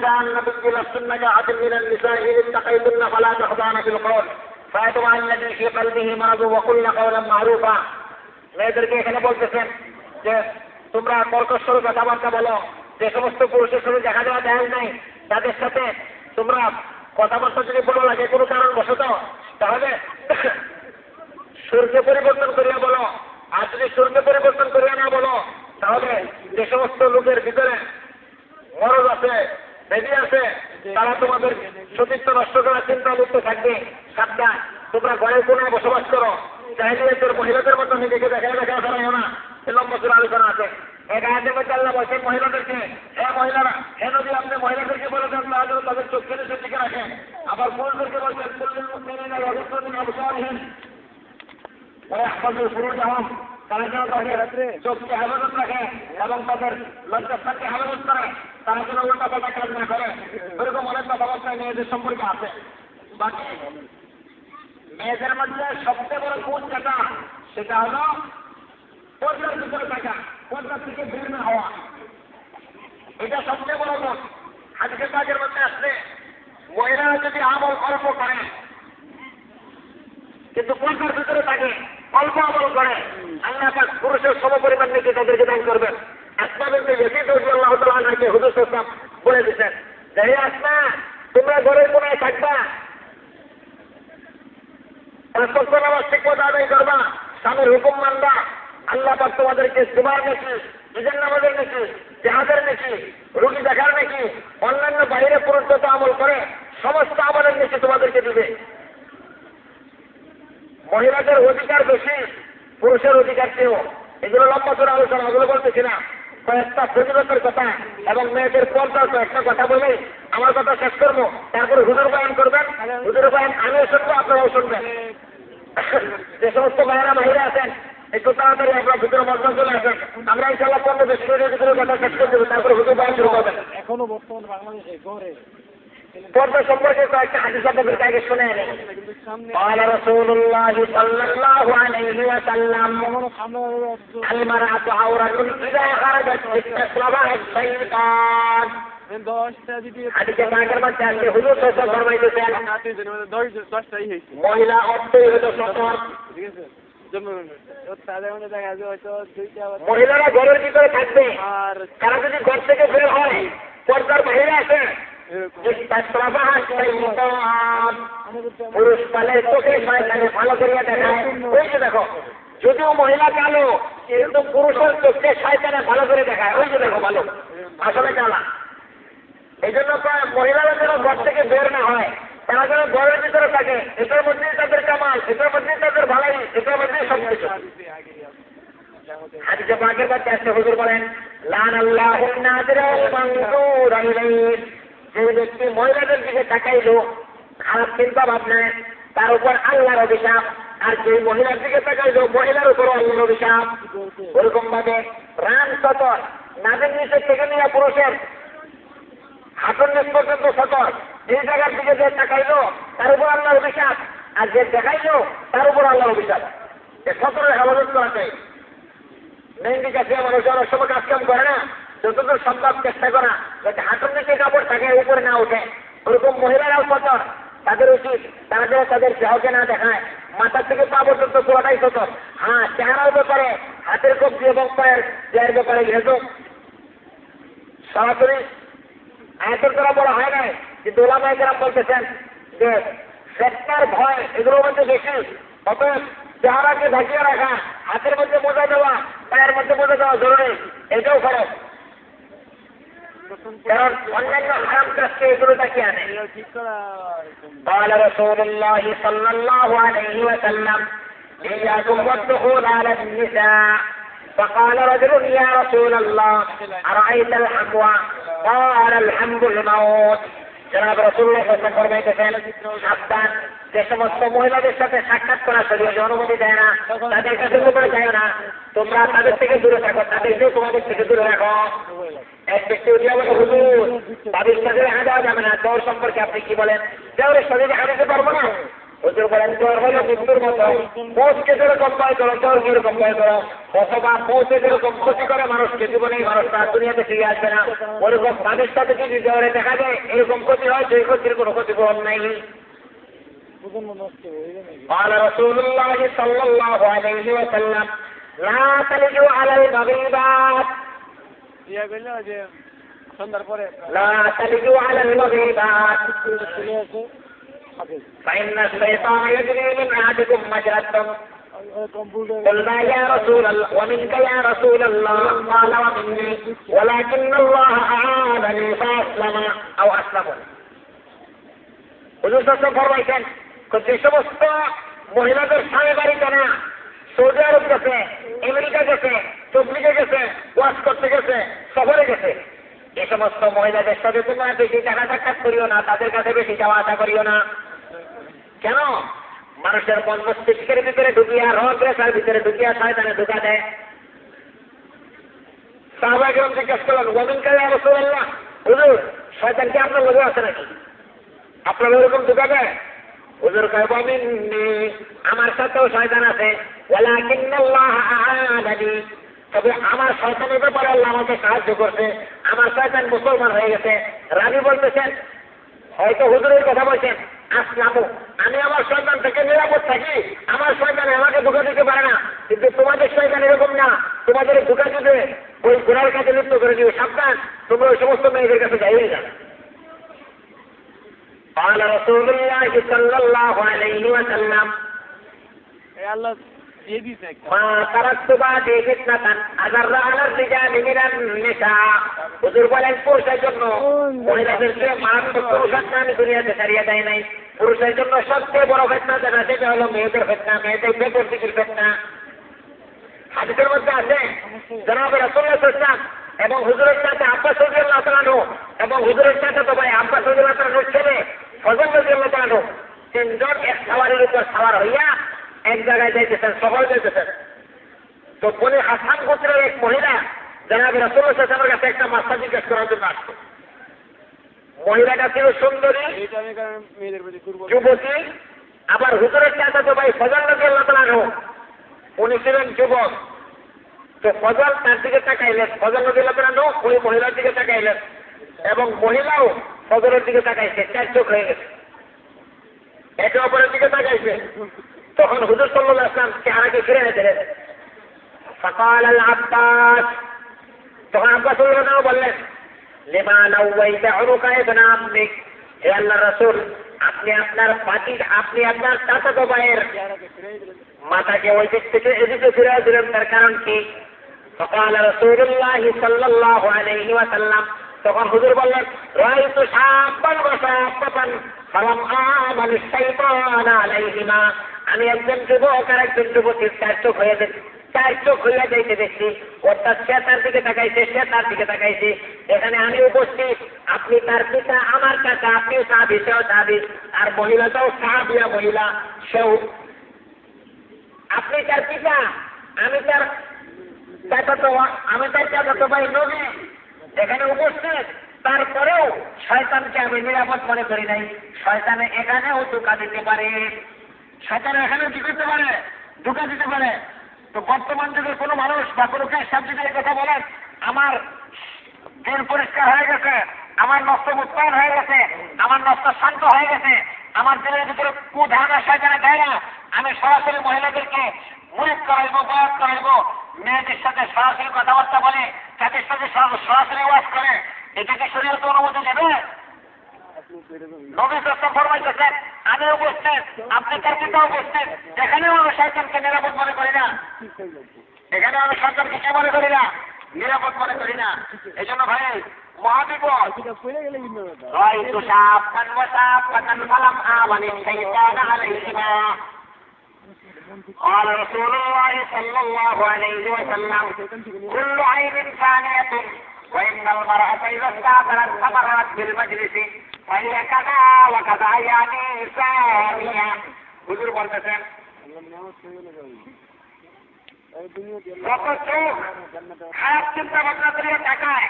يا النبي لستن كأحد من النساء إن اتقيتن فلا تخضعن بالقول فيطمع الذي في قلبه مرض وقلن قولا معروفا। মেয়েদেরকে এখানে বলতেছেন যে তোমরা কর্কশ কথাবার্তা বলো, যে সমস্ত পুরুষের সাথে দেখা যাওয়া যায় নাই তাদের সাথে তোমরা কথাবার্তা যদি বলো লাগে কোনো কারণ বসত, তাহলে সুরকে পরিবর্তন করিয়া বলো। আর যদি সুরকে পরিবর্তন করিয়া না বলো, তাহলে যে সমস্ত লোকের ভিতরে মরদ আছে, বেবি আছে, তারা তোমাদের সতীত্ব নষ্ট করার চিন্তা লিপ্ত থাকবে। সাবধান, তোমরা ঘরের কোনায় বসবাস করো, জাহিলিয়াতের মহিলাদের মতো নিজেকে দেখা করাইও না। লম্বা সুরা আলোচনা আছে। এক আয়াতের মধ্যে আল্লাহ বলছেন মহিলাদেরকে, হ্যাঁ মহিলারা, হ্যাঁ যদি আপনি মহিলাদেরকে বলে দেন তাদের চোখ কেটে দিকে রাখেন। আবার পুরুষদেরকে বলছেন তারা যেন তাদের চোখকে হেফাজত রাখে এবং তাদের লজ্জাস্থানকে হেফাজত করে, তারা যেন উল্টা পাল্টা কাজ না করে। এরকম অনেক কথাবার্তায় মেয়েদের সম্পর্কে আছে। বাকি মেয়েদের মধ্যে সবচেয়ে বড় কোন যেটা, সেটা হলো পর্দার ভিতরে থাকা, পর্দার থেকে বের না হওয়া। এটা সবচেয়ে বড় গুণ। হাদিসের কাজের মধ্যে আসলে মহিলারা যদি আমল অল্প করে কিন্তু পর্দার ভিতরে থাকে, অল্প আমল করে, আল্লাহ পাক পুরুষের সমপরিমাণ নিতে তাদেরকে দান করবেন। আসমা বিনতে ইয়াজিদ রাদিয়াল্লাহু তাআলা আনহাকে হুজুর সাল্লাল্লাহু আলাইহি ওয়াসাল্লাম বলে দিয়েছেন যে হে আসমা, তোমরা ঘরের কোনায় থাকবা, নামাজ ঠিক মতো আদায় করবা, স্বামীর হুকুম মানবা। আল্লাহ পাক তোমাদেরকে জুমার নাকি, ঈদের নামাজের নাকি, জিহাদের নাকি, রুগী দেখার নাকি, অন্যান্য বাইরে পুরুষ যত আমল করে সমস্ত আমলের নাকি তোমাদেরকে দিবে। মহিলাদের অধিকার বেশি পুরুষের অধিকার চেয়েও। এগুলো লম্বা করে আলোচনা, ওগুলো বলতেছি না, কয়েকটা ফজিলতের কথা এবং মেয়েদের পর্দার কয়েকটা কথা বলেই আমার কথা শেষ করবো। তারপরে হুজুর বয়ান করবেন, হুজুর বয়ান আমিও শুনবো, আপনারাও শুনবেন। যে সমস্ত ভাইয়েরা বাহিরে আছেন একটু তাড়াতাড়ি আপনার ভিতরে মজা চলে আসেন। আমরা ইনশাআল্লাহ 15-20 মিনিটের ভিতরে কথা শেষ করে দেবো, তারপরে হুজুর বয়ান শুরু করবেন। এখনো বর্তমান বাংলাদেশে গড়ে পর্দা সম্পর্কে কয়েকটা হাদিস আপনাদের আগে শুনে নেন। قال رسول الله صلى الله عليه وسلم المرأة عورة إذا خرجت استشرفها الشيطان। হাদিসে পাকের মধ্যে আছে হুজুর সাল্লাল্লাহু আলাইহি ওয়াসাল্লাম ফরমাইতেছেন মহিলা অর্থই হলো সতর। মহিলারা ঘরের ভিতরে থাকবে, আর তারা যদি ঘর থেকে বের হয় পর্দার বাইরে আসে, পুরুষ পালে চোখে শয়তানে ভালো করিয়া দেখায়। ওই যে দেখো, যদিও মহিলা কালো কিন্তু পুরুষের চোখে শয়তানে ভালো করে দেখায়। ওই যে দেখো ভালো, আসলে কালা। এই জন্য মহিলারা যেন ঘর থেকে বের না হয়, তারা যেন ঘরের ভিতরে থাকে। এটার মধ্যেই তাদের কামাল, এটার মধ্যেই তাদের ভালাই, এটার মধ্যেই সবকিছু। হাদিসে পাকের মধ্যে আছে হুজুর বলেন লানাল্লাহুন নাযিরা ওয়া মানযুরা ইলাইহি। যে ব্যক্তি মহিলাদের দিকে তাকাইলো খারাপ চিন্তা ভাবনায়, তার উপর আল্লাহর অভিশাপ। আর যে মহিলার দিকে তাকাইলো মহিলার উপর আল্লাহর অভিশাপ। ওরকম ভাবে রান সতর, নাদের নিচে থেকে নিয়ে পুরুষের হাঁটুর নিচ পর্যন্ত সতর, এই জায়গার দিকে যে তাকাইলো তার উপর আল্লাহর অভিশাপ। আর যে দেখাইলো তার উপর আল্লাহর অভিশাপ। সতরের হেফাজত করা চাই। মেহেন্দি কাছে মানুষ অনেক সময় কাজ কাম করে না, যতদূর সম্ভব চেষ্টা করা যাতে হাঁটুর নিচে কাপড় থাকে, উপরে না ওঠে। ওরকম মহিলারাও সতর, তাদের উচিত তারা যেন তাদের দেহকে না দেখায়, মাথার থেকে পা পর্যন্ত পুরোটাই সতর। হ্যাঁ, চেহারার ব্যাপারে, হাতের কবজি এবং পায়ের দেহের ব্যাপারে যেহেতু সরাসরি আয়াতের দ্বারা বলা হয় নাই, কিন্তু ওলামায়ে কেরাম বলতেছেন যে ফেতনার ভয় এগুলোর মধ্যে বেশি। অতএব চেহারাকে ঢাকিয়ে রাখা, হাতের মধ্যে মোজা দেওয়া, পায়ের মধ্যে মোজা দেওয়া জরুরি, এটাও খরচ। কারণ অন্যান্য হারাম কাজকে এগুলো তাকিয়ে আনে। قال رسول الله صلى الله عليه وسلم إياكم والدخول على النساء فقال رجل يا رسول الله أرأيت الحموى قال الحمد الموت। জনাব রাসূলুল্লাহ সাল্লাল্লাহু আলাইহি ওয়াসাল্লাম ফরমাইতেছেন সাবধান, যে সমস্ত মহিলাদের সাথে সাক্ষাৎ করা শরীয়তে অনুমতি দেয় না, তাদের কাছে তোমরা যাও না, তোমরা তাদের থেকে দূরে থাকো, তাদেরকেও তোমাদের থেকে দূরে রাখো। এক ব্যক্তি উঠে আমাকে হুজুর তাদের সাথে দেখা যাওয়া যাবে না, দৌড় সম্পর্কে আপনি কি বলেন? দেওরের সাথে দেখা যেতে পারবো না? হুজুর বলেন জ্বর হলো মৃত্যুর মতো, পৌঁছকে যেরকম ভয় করো জ্বর যেরকম ভয় করো, অথবা পৌঁছে যেরকম ক্ষতি করে মানুষকে জীবনে মানুষ তার দুনিয়াতে ফিরে আসবে না, ওরকম তাদের সাথে যদি জ্বরে দেখা যায় এরকম ক্ষতি হয় সেই ক্ষতির কোনো ক্ষতিপূরণ নাই। قال رسول الله صلى الله عليه وسلم لا تلجوا على المغيبات لا تلجوا على المغيبات فإن الشيطان يجري من أحدكم مجرى الدم قلنا يا رسول الله ومنك يا رسول الله قال ومني ولكن الله أعانني فأسلم أو أسلموا হুজুর সাল্লাল্লাহু আলাইহি ওয়াসাল্লাম যে সমস্ত মহিলাদের স্বামী বাড়িতে না সৌদি আরব গেছে, আমেরিকা গেছে, তবলিগে গেছে, ওয়াজ করতে গেছে, সফরে গেছে, এ সমস্ত মহিলাদের সাথে তোমরা বেশি দেখা সাক্ষাৎ করিও না, তাদের কাছে বেশি যাওয়া আসা করিও না। কেন? মানুষের মন মস্তিষ্কের ভিতরে ঢুকিয়া রগ রেখার ভিতরে ঢুকিয়া শয়তানে ঢুকা দেয়। সাহাবায়ে কেরাম জিজ্ঞেস করলেন ওয়ামিন কা ইয়া রাসূলুল্লাহ, হুজুর শয়তান কি আপনার লগে আছে নাকি? আপনার ওরকম ঢুকা দেয়? হুজুর কয় ওয়ামিন্নি, আমার সাথেও শয়তান আছে, ওয়ালাকিন্নাল্লাহ আ'আনানি, তবে আমার শয়তানের ব্যাপারে আল্লাহ আমাকে সাহায্য করছে, আমার শয়তান মুসলমান হয়ে গেছে। রাবী বলতেছেন হয়তো হুজুরের কথা বলছেন, আসলামু, আমি আমার শয়তান থেকে নিরাপদ থাকি, আমার শয়তান আমাকে ধোঁকা দিতে পারে না, কিন্তু তোমাদের শয়তান এরকম না, তোমাদের ধোঁকা দিতে ওই ঘোড়ার কাছে লিপ্ত করে দিও, সাবধান, তোমরা ওই সমস্ত মেয়েদের কাছে যাইয়ে যাবে। قال رسول الله صلى الله عليه وسلم ما تركت بعدي فتنة أضر على الرجال من النساء। হুজুর বলেন পুরুষের জন্য মহিলাদের চেয়ে মারাত্মক কোনো ফিতনা আমি দুনিয়াতে ছাড়িয়ে দেয় নাই। পুরুষের জন্য সবচেয়ে বড় ফিতনা যেটা সেটা হলো মেয়েদের ফিতনা, মেয়েদের বেপরদিকির ফিতনা। হাদিসের মধ্যে আছে জনাবে রাসূলুল্লাহ সাল্লাল্লাহু আলাইহি ওয়াসাল্লাম এবং হুজুরের সাথে আব্বাস রাদিয়াল্লাহু তাআলা আনহু এবং হুজুরের সাথে তো ভাই আব্বাস রাদিয়াল্লাহু তাআলা আনহুর ছেলে ফজল রাদিয়াল্লাহু তাআলা আনহু তিনজন এক সাওয়ারের উপর সাওয়ার হইয়া এক জায়গায় যাইতেছেন, সফর যাইতেছেন। তো বনি হাসান গোত্রের এক মহিলা জনাবে রাসূলুল্লাহ সাল্লাল্লাহু আলাইহি ওয়াসাল্লামের কাছে একটা মাসলা জিজ্ঞেস করার জন্য আসছে। মহিলাটা ছিল সুন্দরী যুবতী, আবার হুজুরের সাথে তো ভাই ফজল রাদিয়াল্লাহু তাআলা আনহু উনি ছিলেন যুবক। তো ফজল তার দিকে তাকাইলেন, ফজল রাদিয়াল্লাহু তাআলা আনহু ওই মহিলার দিকে তাকাইলেন এবং মহিলাও ফজলের দিকে তাকাইছে, চার চোখ হয়ে গেছে, একে অপরের দিকে তাকাইছে। তখন হুজুর সাল্লাল্লাহু আলাইহি ওয়াসাল্লাম চেহারাকে ফিরে নিলেন। ফাকাল আল আব্বাস, তখন আব্বাস রাদিয়াল্লাহু তাআলা বললেন লিমা নাওয়াইতা উরুকা ইবনে আম্মিক, হে আল্লাহর রাসূল আপনি আপনার আপনি আপনার চাচাতো ভাইয়ের মাথাকে ওই দিক থেকে এদিকে ফিরে দিলেন, তার কারণ কি? فقال رسول الله صلى الله عليه وسلم, তখন হুজুর বললেন রাআইতু শাব্বান ওয়া শাব্বাতান ফালাম আমাল শাইতান আলাইহিমা, আমি একজন যুবক আর একজন যুবতীর চার চোখ হইয়া যাইতে দেখছি, অর্থাৎ সে তার দিকে তাকাইছে, সে তার দিকে তাকাইছে, এখানে আমি উপস্থিত, আপনি তার পিতা, আমার কাকা, আপনিও সাহাবী, সেও সাহাবী, আর মহিলাটাও সাহাবিয়া মহিলা, সেও, আপনি তার পিতা, আমি তার চাচাতো ভাই নবী এখানে উপস্থিত, তারপরেও শয়তানকে আমি নিরাপদ মনে করি নাই। শয়তানে এখানেও ধোঁকা দিতে পারে, শয়তানে এখানেও কি করতে পারে, ধোঁকা দিতে পারে। তো বর্তমান যুগে কোনো মানুষ বা কোনো খ্রিস্টান যদি এই কথা বলেন আমার দিল পরিষ্কার হয়ে গেছে, আমার নষ্ট উৎপাদন হয়ে গেছে, আমার নষ্ট শান্ত হয়ে গেছে, আমার দিলের ভিতরে কুধারণা শয়তানে দেয় না, আমি সরাসরি মহিলাদেরকে মুরিদ করাইবো, বয়াত করাইবো, মেয়েদের সাথে সরাসরি কথাবার্তা বলে, তাদের সাথে সরাসরি ওয়াজ করে, এটাকে শরীয়ত অনুমতি দেবে? নবী সাল্লাল্লাহু ফরমাইতেছেন আমি উপস্থিত, আপনি তার পিতা উপস্থিত, এখানেও আমি শয়তানকে নিরাপদ মনে করি না, এখানেও আমি শয়তানকে কি মনে করি না, নিরাপদ মনে করি না। এই জন্য ভাই মহাবিপদ। রাআইতু শাব্বান ওয়া শাব্বাতান ফালাম আমানি শাইতান আলাইহিমা। قال رسول الله صلى الله عليه وسلم كل عين ثانية وإن المرأة إذا استعملت فمرت بالمجلس فهي كذا وكذا يعني ثانية। হুজুর বলতেছেন যত চোখ খারাপ চিন্তা ভাবনা করিয়া তাকায়